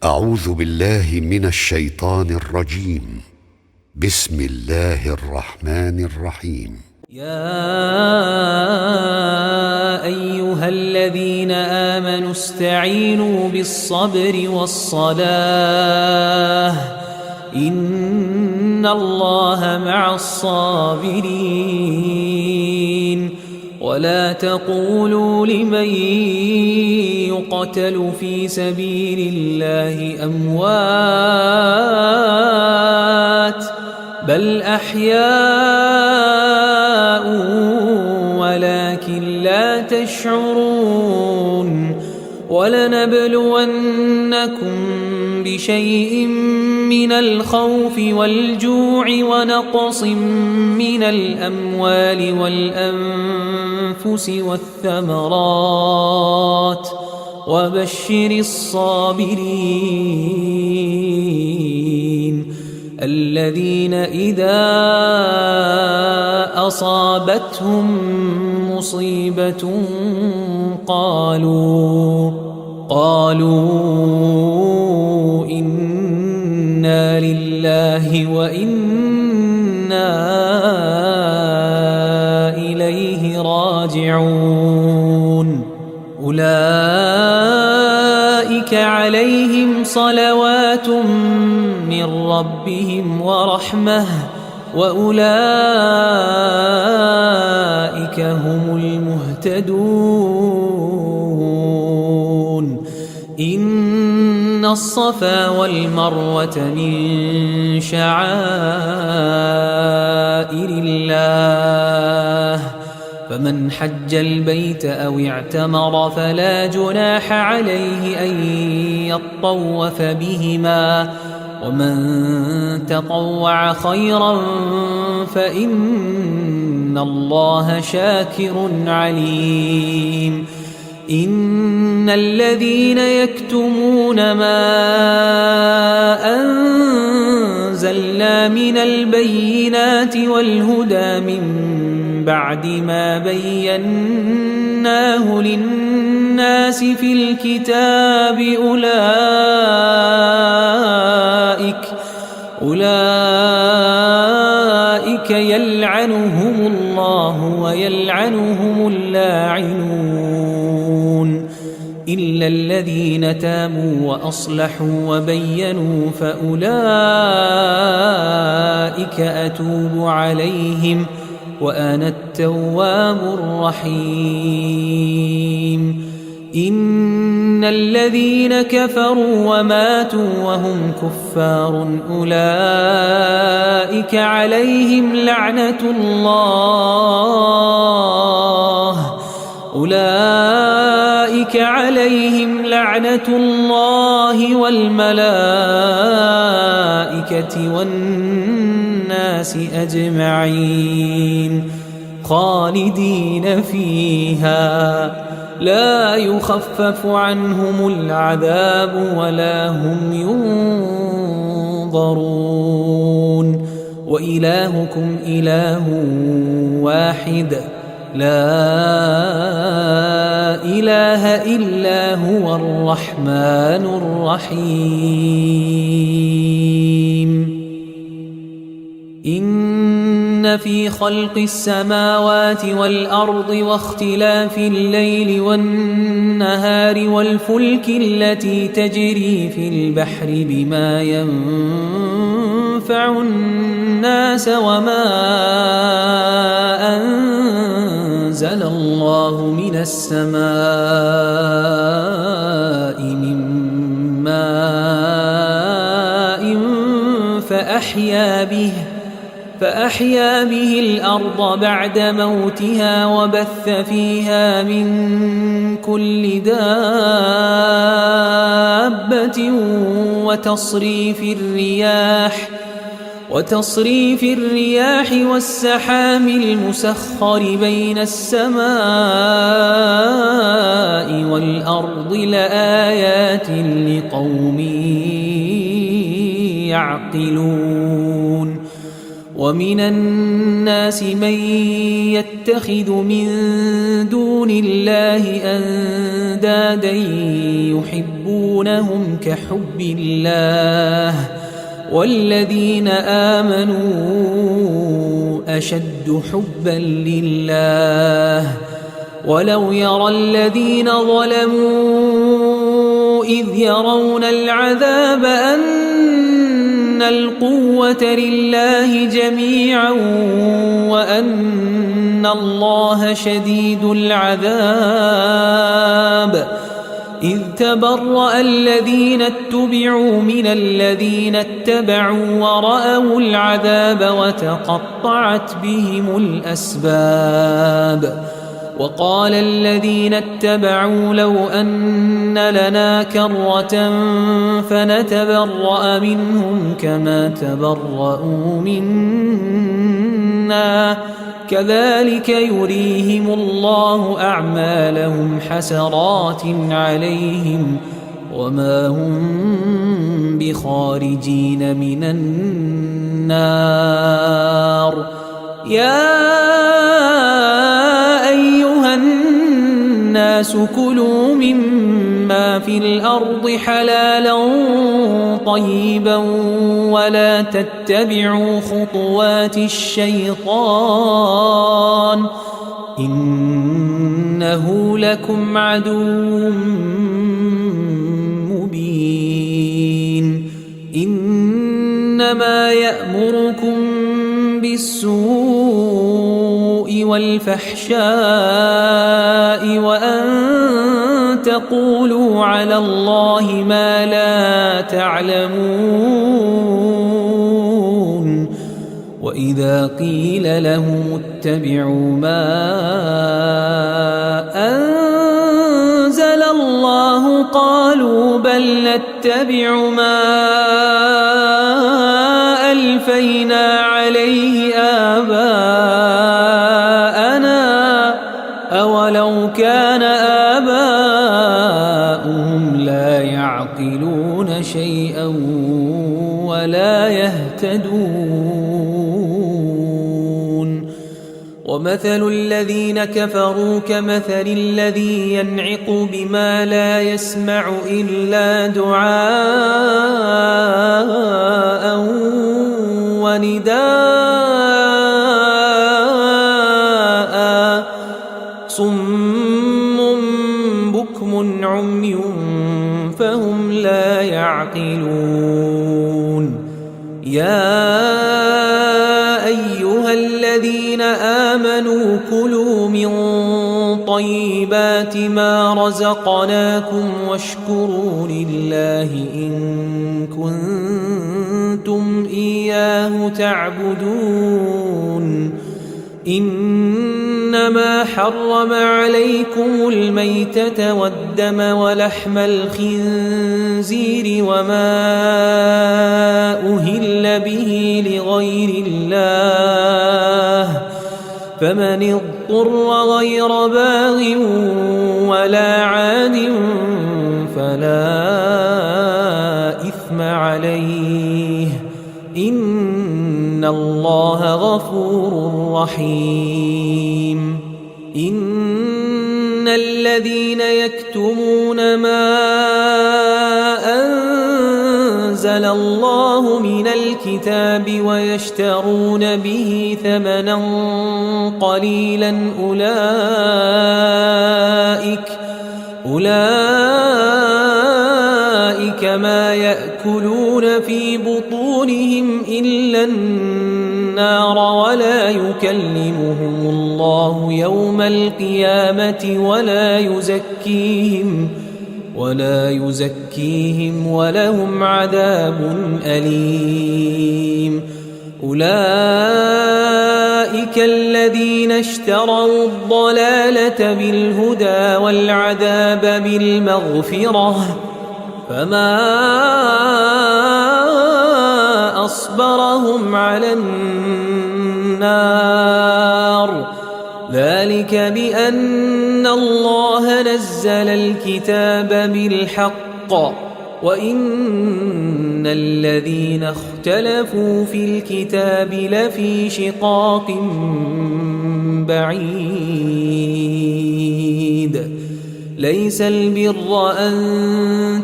أعوذ بالله من الشيطان الرجيم. بسم الله الرحمن الرحيم. يا أيها الذين آمنوا استعينوا بالصبر والصلاة إن الله مع الصابرين ولا تقولوا لمن يقتل في سبيل الله أموات بل أحياء ولكن لا تشعرون ولنبلونكم بشيء من الخوف والجوع ونقص من الأموال والأنفس والثمرات وبشر الصابرين الذين إذا أصابتهم مصيبة قالوا إنا لله وإنا إليه راجعون أولئك عليهم صلوات من ربهم ورحمة وأولئك هم المهتدون إن الصفا والمروة من شعائر الله فمن حج البيت أو اعتمر فلا جناح عليه أن يطوف بهما ومن تطوع خيرا فإن الله شاكر عليم إن الذين يكتمون ما أنزلنا من البينات والهدى من بعد ما بيناه للناس في الكتاب أولئك يلعنهم الله ويلعنهم اللاعنون إلا الذين تابوا وأصلحوا وبينوا فأولئك أتوب عليهم وأنا التواب الرحيم إن الذين كفروا وماتوا وهم كفار أولئك عليهم لعنة الله والملائكة والناس أجمعين خالدين فيها لا يخفف عنهم العذاب ولا هم ينظرون وإلهكم إله واحد لا إله إلا هو الرحمن الرحيم إن في خلق السماوات والأرض واختلاف الليل والنهار والفلك التي تجري في البحر بما ينفع الناس وما أنزل الله من السماء من ماء فأحيا به الأرض بعد موتها وبث فيها من كل دابة وتصريف الرياح والسحاب المسخر بين السماء والأرض لآيات لقوم يعقلون ومن الناس من يتخذ من دون دون الله أندادا يحبونهم كحب الله والذين آمنوا أشد حبا لله ولو يرى الذين ظلموا إذ يرون العذاب أن القوة لله جميعا وأن الله شديد العذاب إذ تبرأ الذين اتبعوا من الذين اتبعوا ورأوا العذاب وتقطعت بهم الأسباب وقال الذين اتبعوا لو أن لنا كرة فنتبرأ منهم كما تبرأوا منا كذلك يريهم الله أعمالهم حسرات عليهم وما هم بخارجين من النار يا أيها الناس كلوا مما في الأرض حلالا طيبا ولا تتبعوا خطوات الشيطان إنه لكم عدو مبين إنما يأمركم بالسوء والفحشاء وأن تقولوا على الله ما لا تعلمون وإذا قيل لهم اتبعوا ما أنزل الله قالوا بل نتبع ما ألفينا عليه آباءنا أولو كان آباؤهم لا يعقلون شيئا ولا يهتدون ومثل الذين كفروا كمثل الذي ينعق بما لا يسمع إلا دعاء ونداء صم بكم عمي فهم لا يعقلون يا أيها الذين آمنوا كلوا من طيبات ما رزقناكم واشكروا لله إن كنتم إياه تعبدون إنما حرم عليكم الميتة والدم ولحم الخنزير وما أهل به لغير الله فمن اضطر غير باغ ولا عاد فلا إثم عليه إن الله غفور رحيم إن الذين يكتمون ما أنزل الله من الكتاب ويشترون به ثمنا قليلا أولئك ما يأكلون في بطونهم إلا النار ولا يكلمهم الله يوم القيامة ولا يزكيهم ولهم عذاب أليم أولئك الذين اشتروا الضلالة بالهدى والعذاب بالمغفرة فما أصبرهم على النار ذلك بأن الله نزل الكتاب بالحق وإن الذين اختلفوا في الكتاب لفي شقاق بعيد ليس البر أن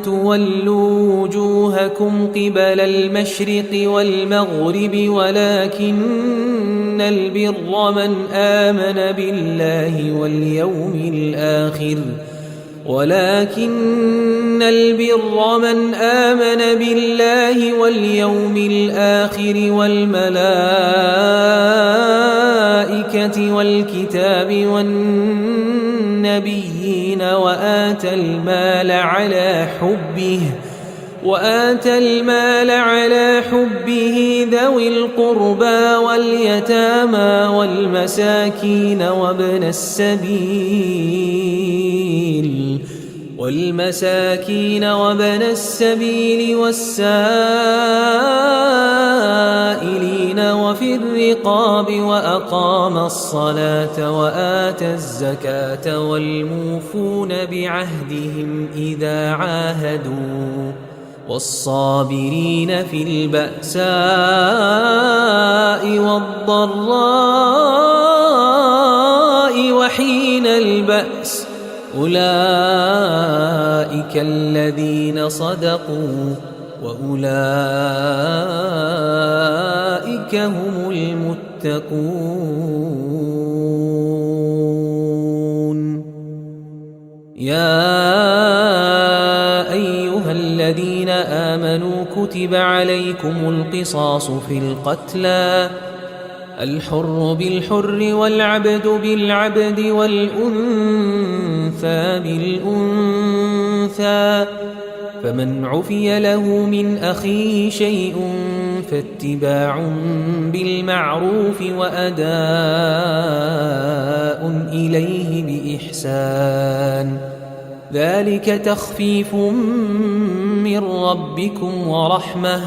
تولوا وجوهكم قبل المشرق والمغرب ولكن البر من آمن بالله واليوم الآخر والملائكة والكتاب والنبيين وآتى المال على حبه ذوي القربى واليتامى والمساكين وابن السبيل والسائلين وفي الرقاب وأقام الصلاة وآتى الزكاة والموفون بعهدهم إذا عاهدوا والصابرين في البأساء والضراء وحين البأس أولئك الذين صدقوا وأولئك هم المتقون. يا أيها الذين آمنوا كتب عليكم القصاص في القتلى الحر بالحر والعبد بالعبد والأنثى بالأنثى فمن عفي له من أخيه شيء فاتباع بالمعروف وأداء إليه بإحسان ذلك تخفيف من ربكم ورحمة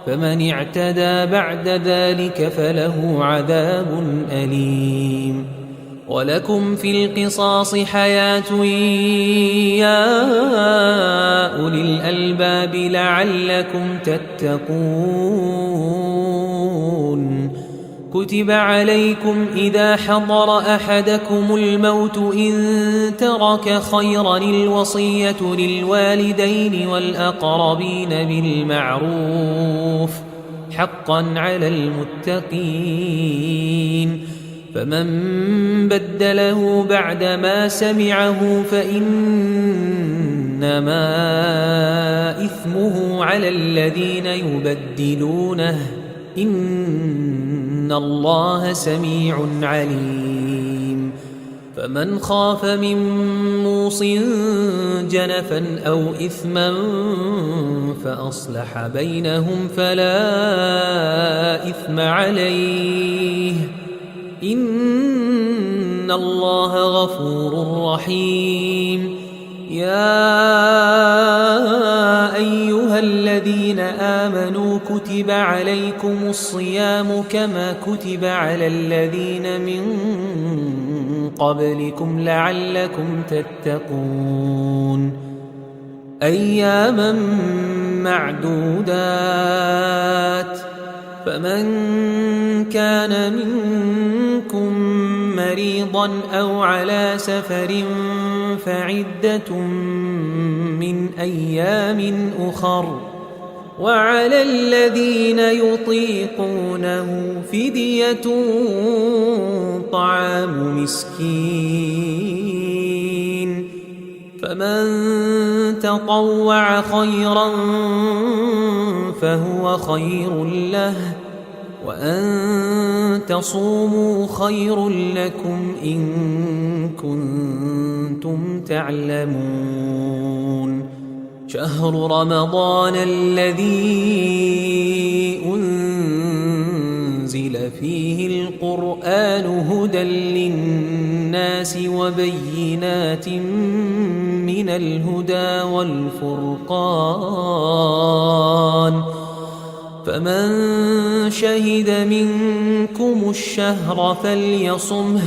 فمن اعتدى بعد ذلك فله عذاب أليم. ولكم في القصاص حياة يا أولي الألباب لعلكم تتقون. كتب عليكم إذا حضر أحدكم الموت إن ترك خيرا الوصية للوالدين والأقربين بالمعروف حقا على المتقين فمن بدله بعدما سمعه فإنما إثمه على الذين يبدلونه إن الله سميع عليم. فمن خاف من موص جنفا أو إثما فأصلح بينهم فلا إثم عليه إن الله غفور رحيم. يا أيها الذين آمنوا كتب عليكم الصيام كما كتب على الذين من قبلكم لعلكم تتقون. أياما معدودات فمن كان منكم مريضا أو على سفر فعدة من أيام أخر وعلى الذين يطيقونه فدية طعام مسكين فمن تطوع خيرا فهو خير له وأن تصوموا خير لكم إن كنتم تعلمون. شهر رمضان الذي أنزل فيه القرآن هدى للناس وبينات من الهدى والفرقان فمن شهد منكم الشهر فليصمه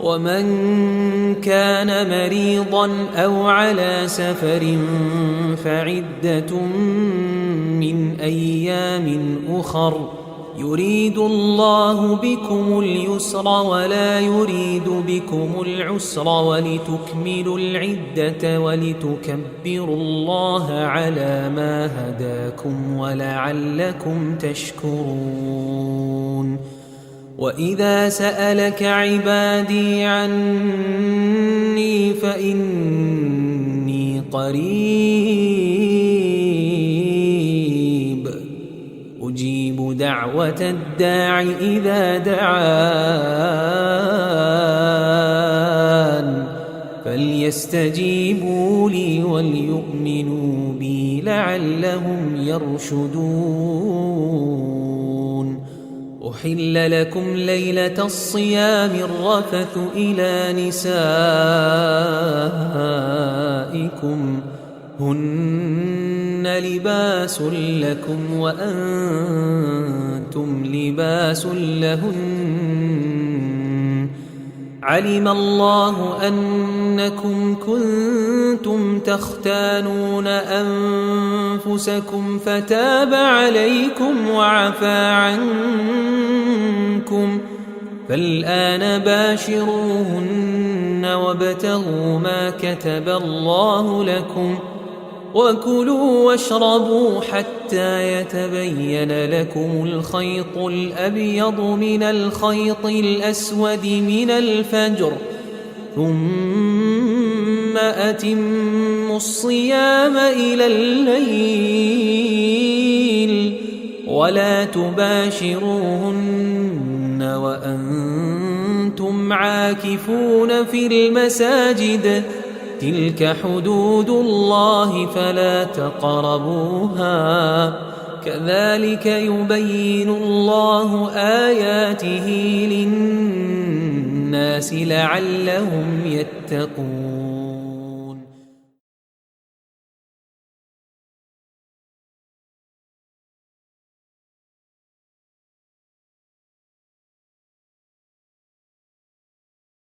ومن كان مريضا أو على سفر فعدة من أيام أخر يريد الله بكم اليسر ولا يريد بكم العسر ولتكملوا العدة ولتكبروا الله على ما هداكم ولعلكم تشكرون وإذا سألك عبادي عني فإني قريب أجيب دعوة الداع إذا دعان فليستجيبوا لي وليؤمنوا بي لعلهم يرشدون أحل لكم ليلة الصيام الرفث إلى نسائكم هن لباس لكم وأنتم لباس لهن علم الله أنكم كنتم تختانون أنفسكم فتاب عليكم وعفى عنكم فالآن باشروهن وابتغوا ما كتب الله لكم وكلوا واشربوا حتى يتبين لكم الخيط الأبيض من الخيط الأسود من الفجر ثم أتموا الصيام إلى الليل ولا تباشروهن وأنتم عاكفون في المساجد تلك حدود الله فلا تقربوها كذلك يبين الله آياته للناس لعلهم يتقون